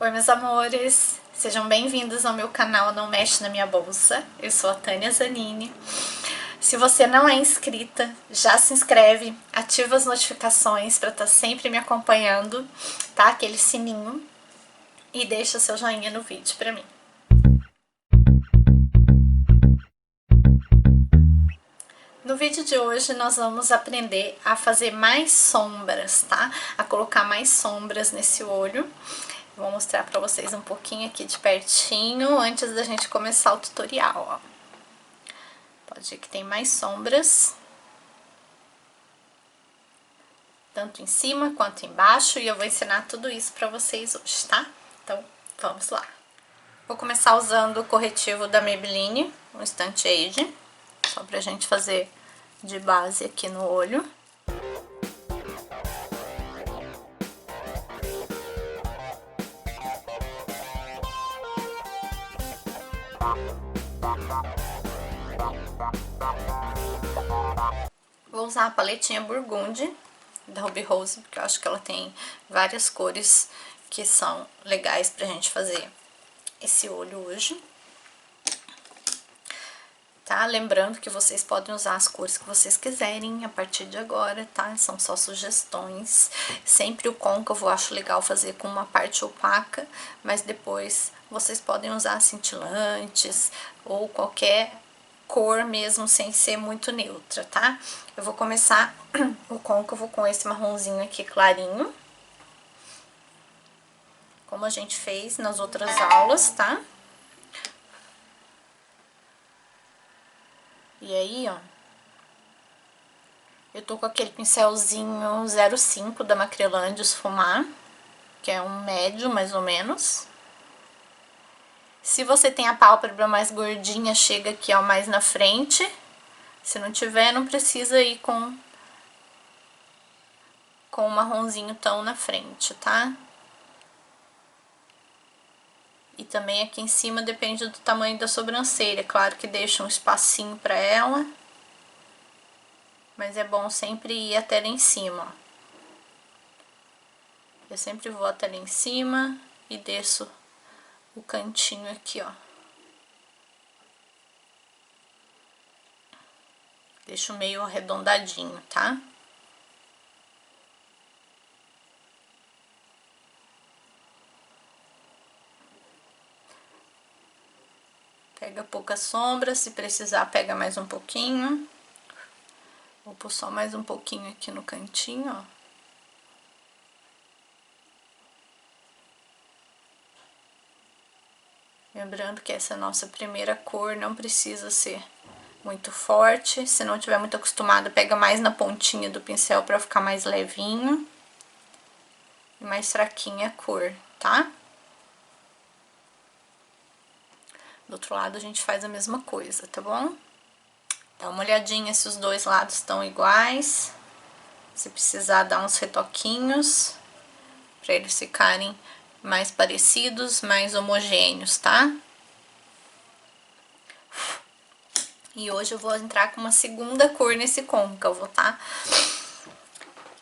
Oi, meus amores, sejam bem-vindos ao meu canal Não Mexe na Minha Bolsa. Eu sou a Tânia Zanini. Se você não é inscrita, já se inscreve, ativa as notificações para estar sempre me acompanhando, tá? Aquele sininho, e deixa seu joinha no vídeo para mim. No vídeo de hoje nós vamos aprender a fazer mais sombras, tá? A colocar mais sombras nesse olho. Vou mostrar pra vocês um pouquinho aqui de pertinho antes da gente começar o tutorial, ó. Pode ver que tem mais sombras, tanto em cima quanto embaixo, e eu vou ensinar tudo isso pra vocês hoje, tá? Então, vamos lá. Vou começar usando o corretivo da Maybelline, o Instant Age, só pra gente fazer de base aqui no olho. Vou usar a paletinha Burgundy da Ruby Rose, porque eu acho que ela tem várias cores que são legais pra gente fazer esse olho hoje. Tá? Lembrando que vocês podem usar as cores que vocês quiserem a partir de agora, tá? São só sugestões. Sempre o côncavo eu acho legal fazer com uma parte opaca, mas depois vocês podem usar cintilantes ou qualquer cor mesmo, sem ser muito neutra, tá? Eu vou começar o côncavo com esse marronzinho aqui clarinho, como a gente fez nas outras aulas, tá? E aí, ó, eu tô com aquele pincelzinho 05 da Macrelândia Esfumar, que é um médio, mais ou menos. Se você tem a pálpebra mais gordinha, chega aqui, ó, mais na frente. Se não tiver, não precisa ir com o marronzinho tão na frente, tá? E também aqui em cima depende do tamanho da sobrancelha. Claro que deixa um espacinho pra ela, mas é bom sempre ir até lá em cima, ó. Eu sempre vou até lá em cima e desço o cantinho aqui, ó. Deixo meio arredondadinho, tá? Pega pouca sombra, se precisar pega mais um pouquinho. Vou pôr só mais um pouquinho aqui no cantinho, ó. Lembrando que essa é a nossa primeira cor, não precisa ser muito forte. Se não tiver muito acostumado, pega mais na pontinha do pincel pra ficar mais levinho. E mais fraquinha a cor, tá? Do outro lado a gente faz a mesma coisa, tá bom? Dá uma olhadinha se os dois lados estão iguais. Se precisar, dar uns retoquinhos pra eles ficarem mais parecidos, mais homogêneos, tá? E hoje eu vou entrar com uma segunda cor nesse côncavo, tá?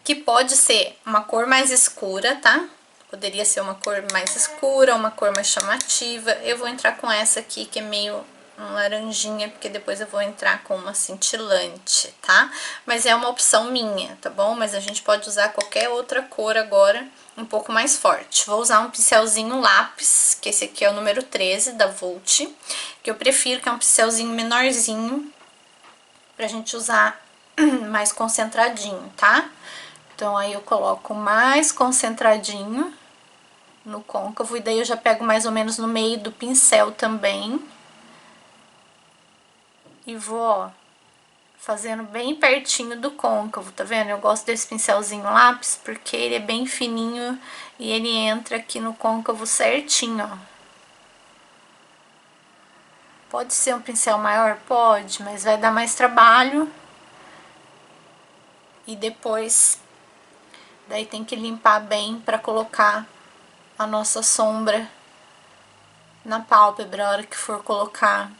Que pode ser uma cor mais escura, tá? Poderia ser uma cor mais escura, uma cor mais chamativa. Eu vou entrar com essa aqui, que é meio um laranjinha, porque depois eu vou entrar com uma cintilante, tá? Mas é uma opção minha, tá bom? Mas a gente pode usar qualquer outra cor agora, um pouco mais forte. Vou usar um pincelzinho lápis, que esse aqui é o número 13 da Vult, que eu prefiro, que é um pincelzinho menorzinho, pra gente usar mais concentradinho, tá? Então, aí eu coloco mais concentradinho no côncavo, e daí eu já pego mais ou menos no meio do pincel também. E vou, ó, fazendo bem pertinho do côncavo, tá vendo? Eu gosto desse pincelzinho lápis porque ele é bem fininho e ele entra aqui no côncavo certinho, ó. Pode ser um pincel maior? Pode, mas vai dar mais trabalho. E depois, daí tem que limpar bem pra colocar a nossa sombra na pálpebra, a hora que for colocar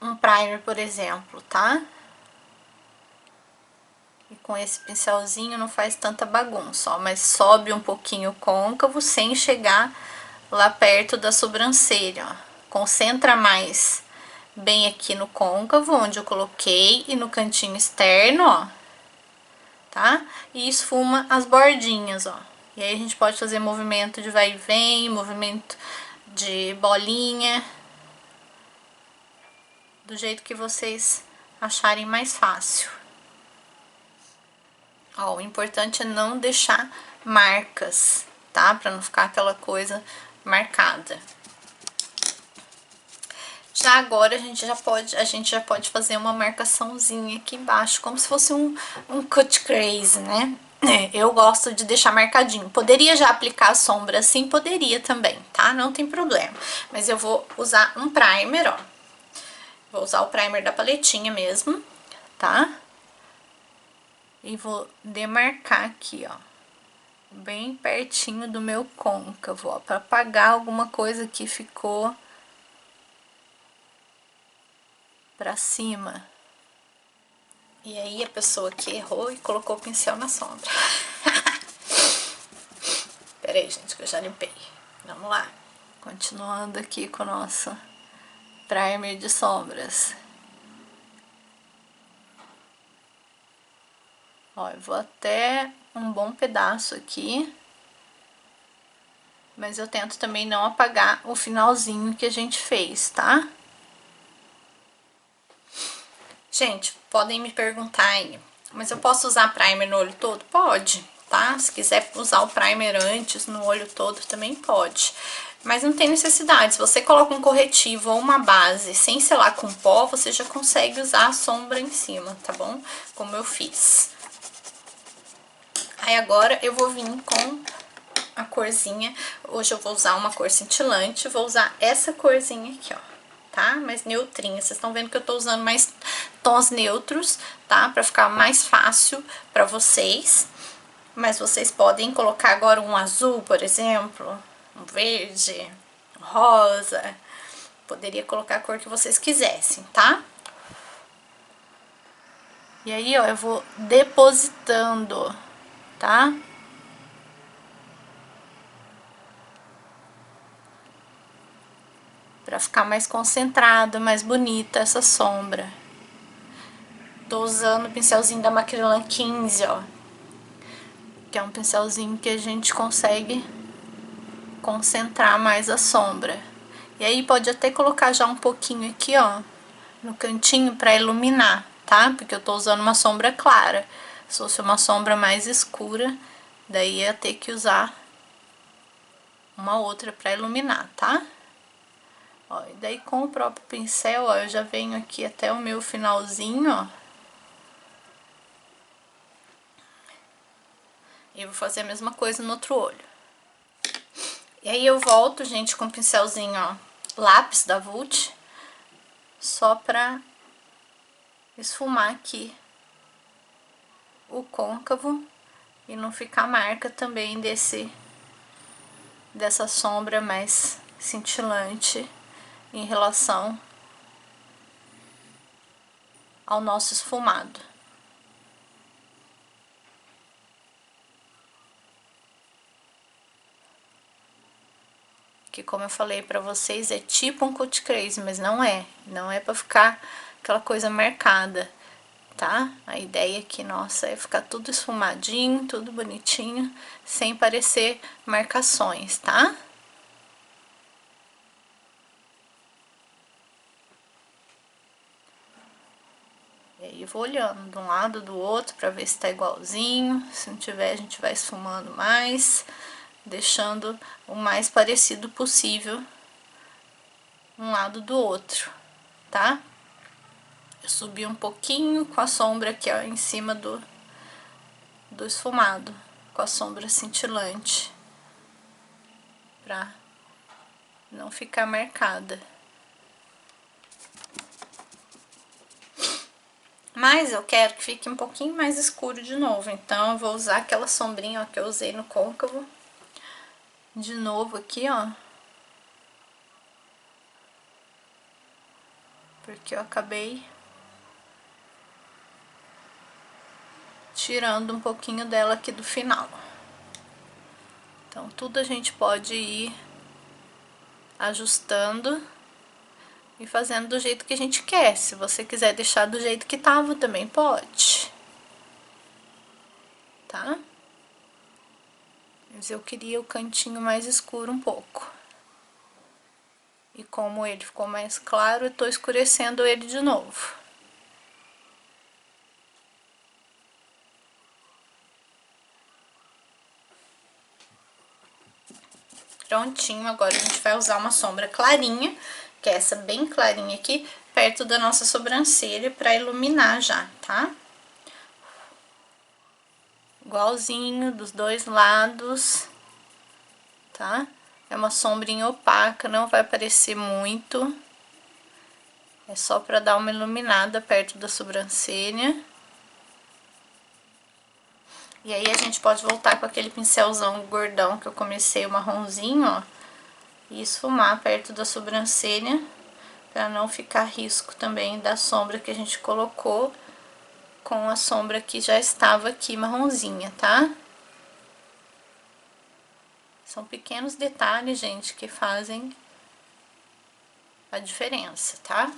um primer, por exemplo, tá? E com esse pincelzinho não faz tanta bagunça, ó, mas sobe um pouquinho o côncavo sem chegar lá perto da sobrancelha, ó. Concentra mais bem aqui no côncavo, onde eu coloquei, e no cantinho externo, ó, tá? E esfuma as bordinhas, ó. E aí a gente pode fazer movimento de vai e vem, movimento de bolinha, do jeito que vocês acharem mais fácil. Ó, o importante é não deixar marcas, tá? Pra não ficar aquela coisa marcada. Já agora a gente já pode fazer uma marcaçãozinha aqui embaixo, como se fosse um cut crease, né? Eu gosto de deixar marcadinho. Poderia já aplicar a sombra assim? Poderia também, tá? Não tem problema. Mas eu vou usar um primer, ó. Vou usar o primer da paletinha mesmo, tá? E vou demarcar aqui, ó. Bem pertinho do meu côncavo, ó. Pra apagar alguma coisa que ficou pra cima. E aí a pessoa que errou e colocou o pincel na sombra. Pera aí, gente, que eu já limpei. Vamos lá. Continuando aqui com o nosso primer de sombras. Ó, eu vou até um bom pedaço aqui. Mas eu tento também não apagar o finalzinho que a gente fez, tá? Gente, podem me perguntar aí, mas eu posso usar primer no olho todo? Pode, tá? Se quiser usar o primer antes no olho todo, também pode. Mas não tem necessidade, se você coloca um corretivo ou uma base sem selar com pó, você já consegue usar a sombra em cima, tá bom? Como eu fiz. Aí agora eu vou vir com a corzinha, hoje eu vou usar uma cor cintilante, vou usar essa corzinha aqui, ó, tá? Mais neutrinha, vocês estão vendo que eu tô usando mais tons neutros, tá? Pra ficar mais fácil pra vocês, mas vocês podem colocar agora um azul, por exemplo, um verde, um rosa, poderia colocar a cor que vocês quisessem, tá? E aí, ó, eu vou depositando, tá? Pra ficar mais concentrado, mais bonita essa sombra. Tô usando o pincelzinho da Macrylan 15, ó. Que é um pincelzinho que a gente consegue concentrar mais a sombra. E aí pode até colocar já um pouquinho aqui, ó, no cantinho pra iluminar, tá? Porque eu tô usando uma sombra clara. Se fosse uma sombra mais escura, daí ia ter que usar uma outra pra iluminar, tá? Ó, e daí com o próprio pincel, ó, eu já venho aqui até o meu finalzinho, ó. E eu vou fazer a mesma coisa no outro olho. E aí eu volto, gente, com o pincelzinho, ó, lápis da Vult, só pra esfumar aqui o côncavo e não ficar marca também dessa sombra mais cintilante em relação ao nosso esfumado. Que, como eu falei pra vocês, é tipo um cut crease, mas não é. Não é pra ficar aquela coisa marcada, tá? A ideia aqui, nossa, é ficar tudo esfumadinho, tudo bonitinho, sem parecer marcações, tá? E aí eu vou olhando de um lado do outro pra ver se tá igualzinho. Se não tiver, a gente vai esfumando mais, deixando o mais parecido possível um lado do outro, tá? Eu subi um pouquinho com a sombra aqui, ó, em cima do esfumado, com a sombra cintilante, pra não ficar marcada. Mas eu quero que fique um pouquinho mais escuro de novo, então eu vou usar aquela sombrinha, ó, que eu usei no côncavo, de novo aqui, ó. Porque eu acabei tirando um pouquinho dela aqui do final. Então, tudo a gente pode ir ajustando e fazendo do jeito que a gente quer. Se você quiser deixar do jeito que tava, também pode. Tá? Mas eu queria o cantinho mais escuro um pouco. E como ele ficou mais claro, eu tô escurecendo ele de novo. Prontinho, agora a gente vai usar uma sombra clarinha, que é essa bem clarinha aqui, perto da nossa sobrancelha, pra iluminar já, tá? Igualzinho dos dois lados, tá? É uma sombrinha opaca, não vai aparecer muito. É só pra dar uma iluminada perto da sobrancelha. E aí, a gente pode voltar com aquele pincelzão gordão que eu comecei, o marronzinho, ó. E esfumar perto da sobrancelha, pra não ficar risco também da sombra que a gente colocou com a sombra que já estava aqui marronzinha, tá? São pequenos detalhes, gente, que fazem a diferença, tá?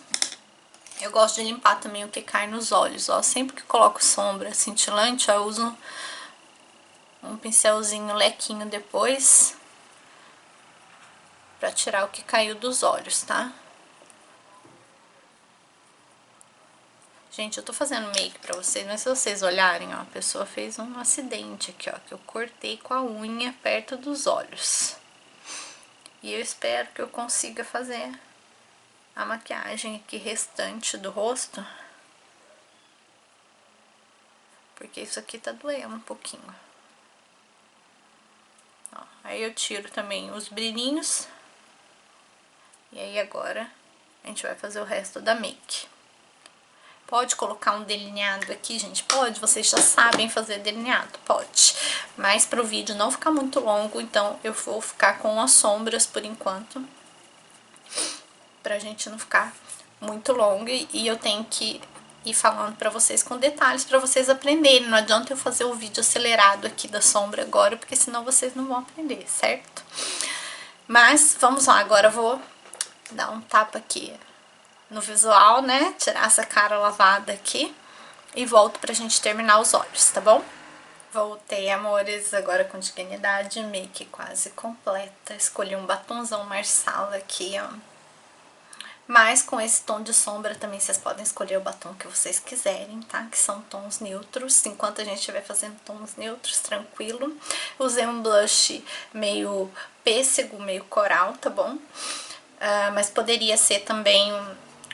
Eu gosto de limpar também o que cai nos olhos, ó. Sempre que coloco sombra cintilante, ó, eu uso um pincelzinho lequinho depois pra tirar o que caiu dos olhos, tá? Gente, eu tô fazendo make pra vocês, mas se vocês olharem, ó, a pessoa fez um acidente aqui, ó, que eu cortei com a unha perto dos olhos. E eu espero que eu consiga fazer a maquiagem aqui restante do rosto, porque isso aqui tá doendo um pouquinho. Ó, aí eu tiro também os brilhinhos. E aí agora a gente vai fazer o resto da make. Pode colocar um delineado aqui, gente? Pode, vocês já sabem fazer delineado, pode. Mas pro vídeo não ficar muito longo, então eu vou ficar com as sombras por enquanto. Pra gente não ficar muito longo e eu tenho que ir falando pra vocês com detalhes pra vocês aprenderem. Não adianta eu fazer o vídeo acelerado aqui da sombra agora, porque senão vocês não vão aprender, certo? Mas vamos lá, agora eu vou dar um tapa aqui no visual, né? Tirar essa cara lavada aqui e volto pra gente terminar os olhos, tá bom? Voltei, amores, agora com dignidade, make quase completa. Escolhi um batonzão Marsala aqui, ó. Mas com esse tom de sombra também vocês podem escolher o batom que vocês quiserem, tá? Que são tons neutros, enquanto a gente estiver fazendo tons neutros, tranquilo. Usei um blush meio pêssego, meio coral, tá bom? Mas poderia ser também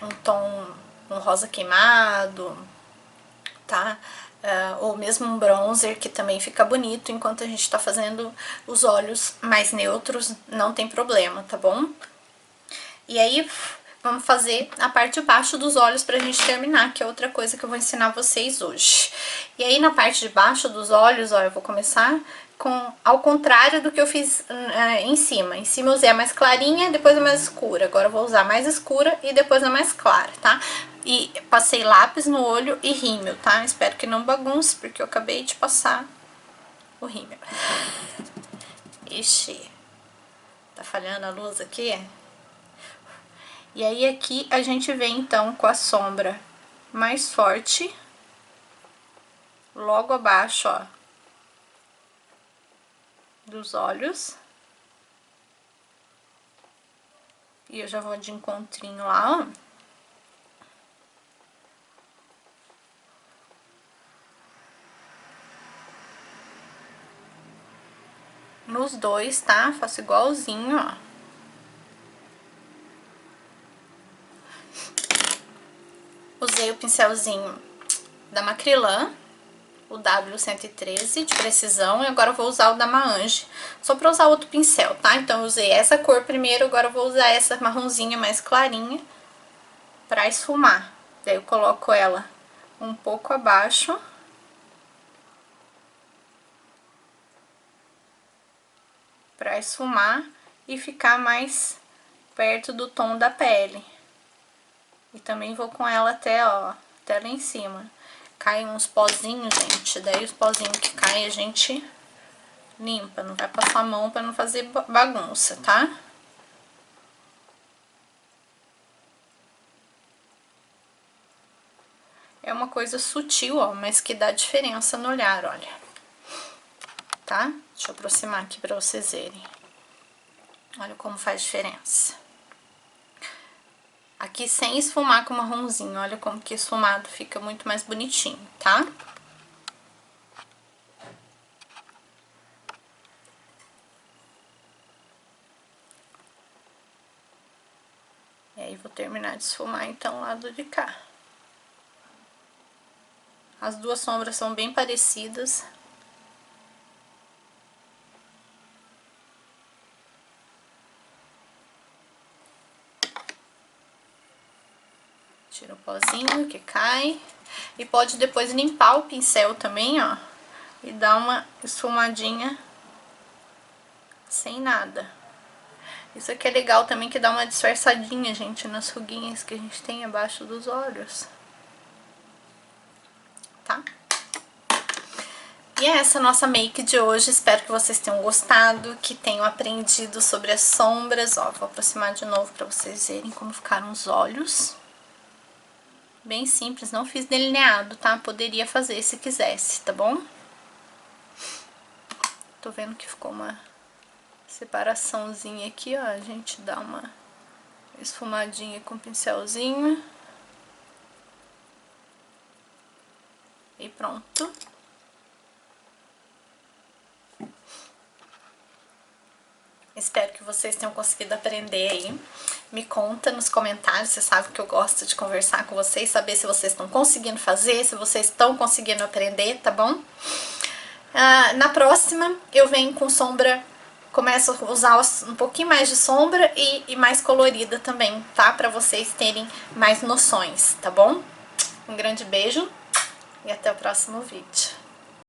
um tom, um rosa queimado, tá? Ou mesmo um bronzer, que também fica bonito enquanto a gente tá fazendo os olhos mais neutros, não tem problema, tá bom? E aí, vamos fazer a parte de baixo dos olhos pra gente terminar, que é outra coisa que eu vou ensinar vocês hoje. E aí, na parte de baixo dos olhos, ó, eu vou começar ao contrário do que eu fiz em cima. Em cima eu usei a mais clarinha, depois a mais escura. Agora eu vou usar a mais escura e depois a mais clara, tá? E passei lápis no olho e rímel, tá? Espero que não bagunce, porque eu acabei de passar o rímel. Ixi, tá falhando a luz aqui? E aí aqui a gente vem então com a sombra mais forte, logo abaixo, ó, dos olhos. E eu já vou de encontrinho lá, ó. Nos dois, tá? Faço igualzinho, ó. Usei o pincelzinho da Macrylan, o W113 de precisão, e agora eu vou usar o da Maange, só pra usar outro pincel, tá? Então eu usei essa cor primeiro, agora eu vou usar essa marronzinha mais clarinha pra esfumar. Daí eu coloco ela um pouco abaixo. Pra esfumar e ficar mais perto do tom da pele. E também vou com ela até, ó, até lá em cima. Cai uns pozinhos, gente. Daí os pozinhos que caem a gente limpa. Não vai passar a mão pra não fazer bagunça, tá? É uma coisa sutil, ó, mas que dá diferença no olhar, olha. Tá? Deixa eu aproximar aqui pra vocês verem. Olha como faz diferença. Aqui sem esfumar com marronzinho, olha como que esfumado fica muito mais bonitinho, tá? E aí, vou terminar de esfumar, então, o lado de cá. As duas sombras são bem parecidas. Tira o pozinho que cai. E pode depois limpar o pincel também, ó. E dar uma esfumadinha sem nada. Isso aqui é legal também, que dá uma disfarçadinha, gente, nas ruguinhas que a gente tem abaixo dos olhos. Tá? E é essa a nossa make de hoje. Espero que vocês tenham gostado, que tenham aprendido sobre as sombras. Ó, vou aproximar de novo pra vocês verem como ficaram os olhos. Bem simples, não fiz delineado, tá? Poderia fazer se quisesse, tá bom? Tô vendo que ficou uma separaçãozinha aqui, ó. A gente dá uma esfumadinha com o pincelzinho. E pronto. Espero que vocês tenham conseguido aprender aí. Me conta nos comentários, você sabe que eu gosto de conversar com vocês, saber se vocês estão conseguindo fazer, se vocês estão conseguindo aprender, tá bom? Na próxima eu venho com sombra, começo a usar um pouquinho mais de sombra e mais colorida também, tá? Pra vocês terem mais noções, tá bom? Um grande beijo e até o próximo vídeo.